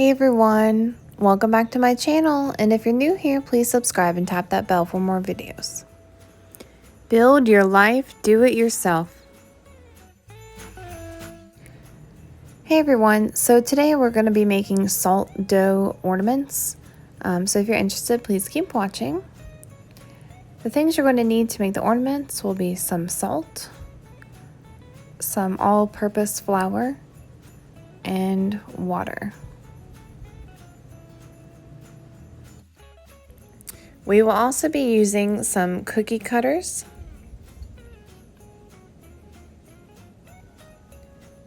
Hey everyone, welcome back to my channel, and if you're new here, please subscribe and tap that bell for more videos. Build your life, do it yourself. Hey everyone, so today we're going to be making salt dough ornaments. So if you're interested, please keep watching. The things you're going to need to make the ornaments will be some salt, some all-purpose flour, and water. We will also be using some cookie cutters.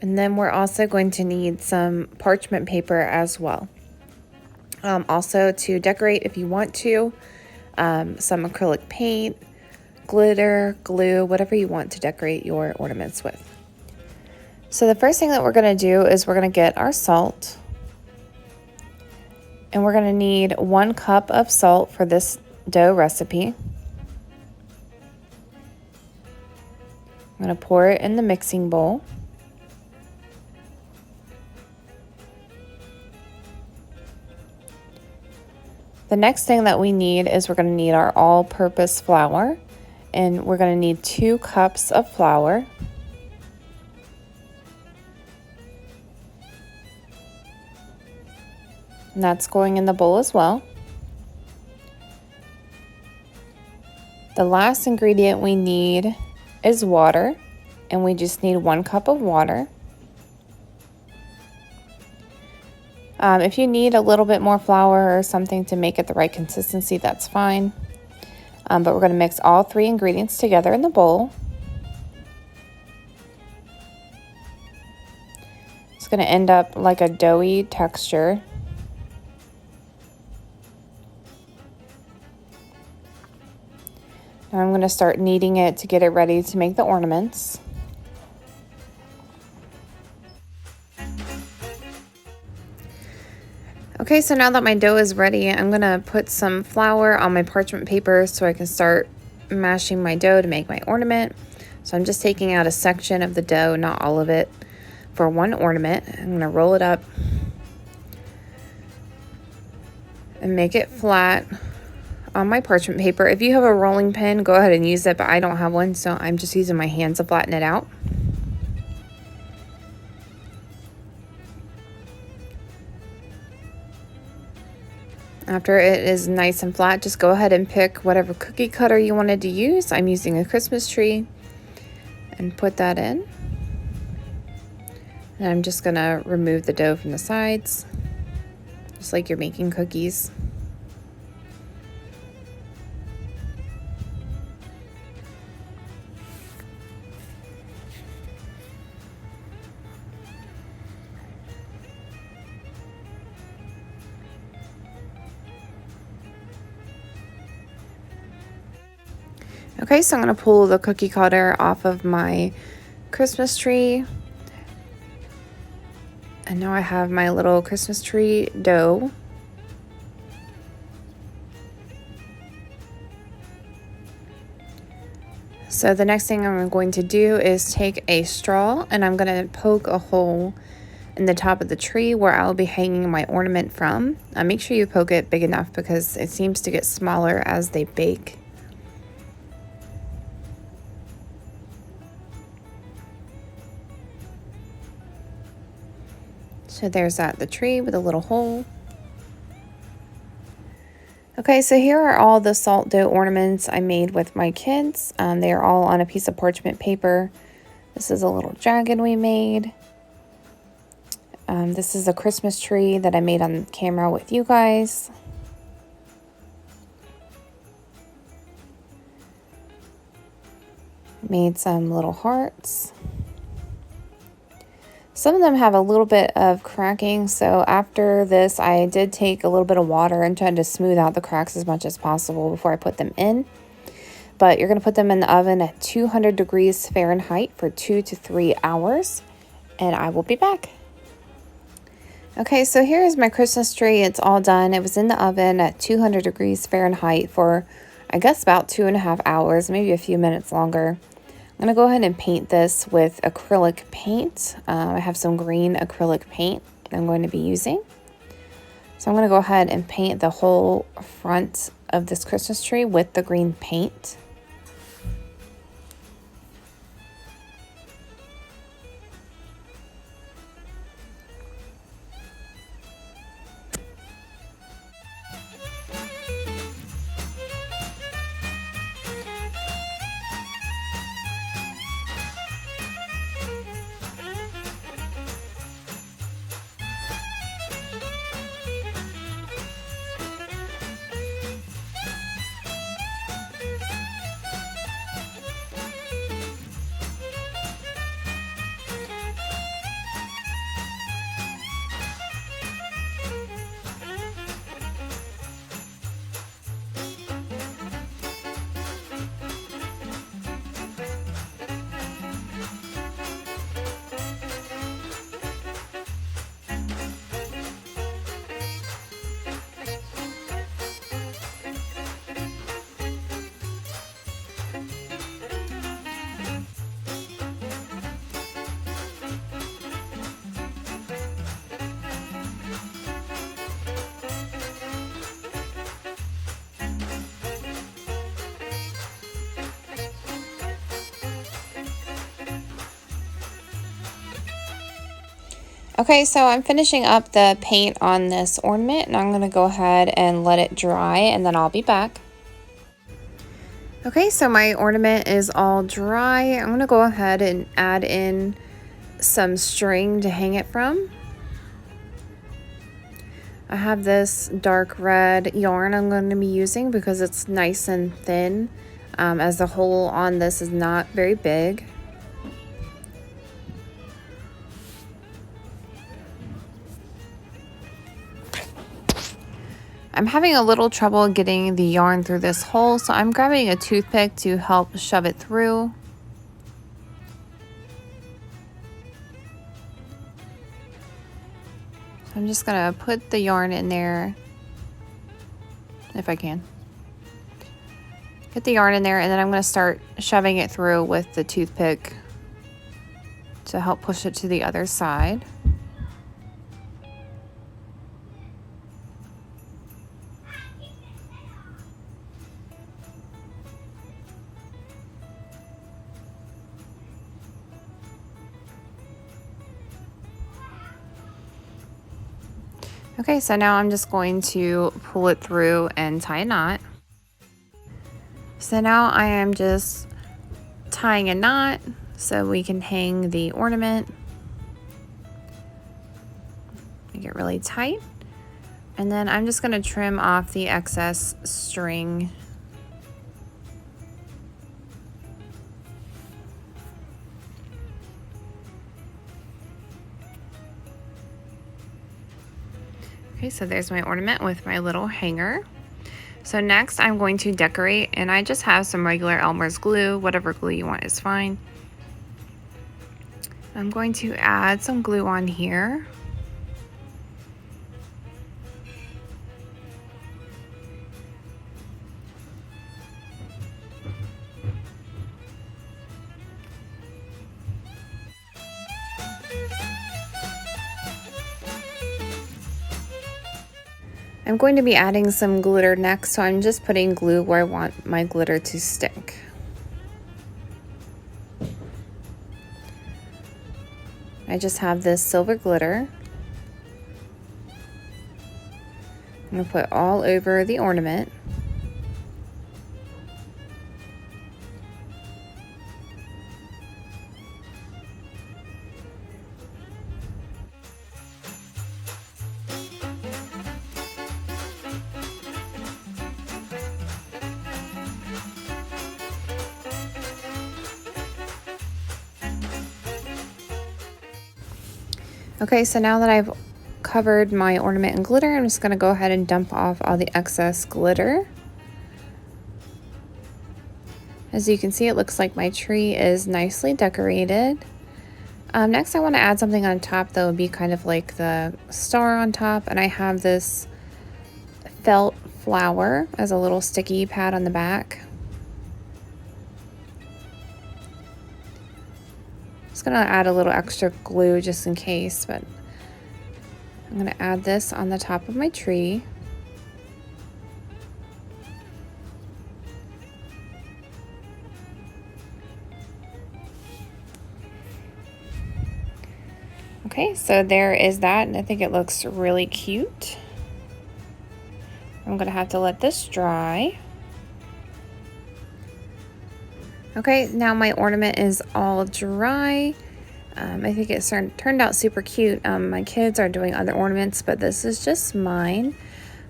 And then we're also going to need some parchment paper as well. Also to decorate if you want to, some acrylic paint, glitter, glue, whatever you want to decorate your ornaments with. So the first thing that we're going to do is we're going to get our salt. And we're going to need 1 cup of salt for this dough recipe. I'm going to pour it in the mixing bowl. The next thing that we need is we're going to need our all-purpose flour, and we're going to need 2 cups of flour. And that's going in the bowl as well. The last ingredient we need is water, and we just need 1 cup of water. If you need a little bit more flour or something to make it the right consistency, that's fine. But we're going to mix all 3 ingredients together in the bowl. It's going to end up like a doughy texture. Now I'm going to start kneading it to get it ready to make the ornaments. Okay, so now that my dough is ready, I'm going to put some flour on my parchment paper so I can start mashing my dough to make my ornament. So I'm just taking out a section of the dough, not all of it, for one ornament. I'm going to roll it up and make it flat on my parchment paper. If you have a rolling pin, go ahead and use it, but I don't have one, so I'm just using my hands to flatten it out. After it is nice and flat, just go ahead and pick whatever cookie cutter you wanted to use. I'm using a Christmas tree, and put that in. And I'm just going to remove the dough from the sides, just like you're making cookies. Okay, so I'm going to pull the cookie cutter off of my Christmas tree. And now I have my little Christmas tree dough. So the next thing I'm going to do is take a straw, and I'm going to poke a hole in the top of the tree where I'll be hanging my ornament from. Make sure you poke it big enough because it seems to get smaller as they bake. So there's the tree with a little hole. Okay, so here are all the salt dough ornaments I made with my kids. They are all on a piece of parchment paper. This is a little dragon we made. This is a Christmas tree that I made on camera with you guys. Made some little hearts. Some of them have a little bit of cracking, so after this I did take a little bit of water and tried to smooth out the cracks as much as possible before I put them in. But you're going to put them in the oven at 200 degrees Fahrenheit for 2 to 3 hours, and I will be back. Okay, so here is my Christmas tree. It's all done. It was in the oven at 200 degrees Fahrenheit for, I guess, about 2.5 hours, maybe a few minutes longer. I'm going to go ahead and paint this with acrylic paint. I have some green acrylic paint I'm going to be using. So I'm going to go ahead and paint the whole front of this Christmas tree with the green paint. Okay, so I'm finishing up the paint on this ornament, and I'm going to go ahead and let it dry, and then I'll be back. Okay, so my ornament is all dry. I'm going to go ahead and add in some string to hang it from. I have this dark red yarn I'm going to be using because it's nice and thin, as the hole on this is not very big. I'm having a little trouble getting the yarn through this hole, so I'm grabbing a toothpick to help shove it through. So I'm just gonna put the yarn in there, if I can. Get the yarn in there, and then I'm gonna start shoving it through with the toothpick to help push it to the other side. Okay, so now I'm just going to pull it through and tie a knot. So now I am just tying a knot so we can hang the ornament. Make it really tight. And then I'm just going to trim off the excess string. Okay, so there's my ornament with my little hanger. So next I'm going to decorate, and I just have some regular Elmer's glue. Whatever glue you want is fine. I'm going to add some glue on here. I'm going to be adding some glitter next, so I'm just putting glue where I want my glitter to stick. I just have this silver glitter. I'm going to put all over the ornament. Okay, so now that I've covered my ornament in glitter, I'm just going to go ahead and dump off all the excess glitter. As you can see, it looks like my tree is nicely decorated. Next, I want to add something on top that would be kind of like the star on top, and I have this felt flower as a little sticky pad on the back. Just gonna add a little extra glue just in case, but I'm going to add this on the top of my tree. Okay, so there is that, and I think it looks really cute. I'm going to have to let this dry. Okay, now my ornament is all dry. I think it turned out super cute. My kids are doing other ornaments, but this is just mine.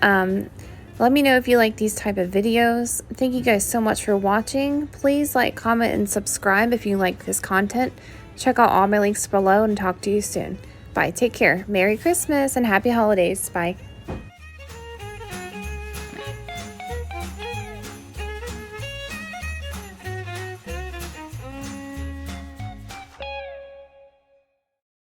Let me know if you like these type of videos. Thank you guys so much for watching. Please like, comment, and subscribe if you like this content. Check out all my links below and talk to you soon. Bye. Take care. Merry Christmas and Happy Holidays. Bye.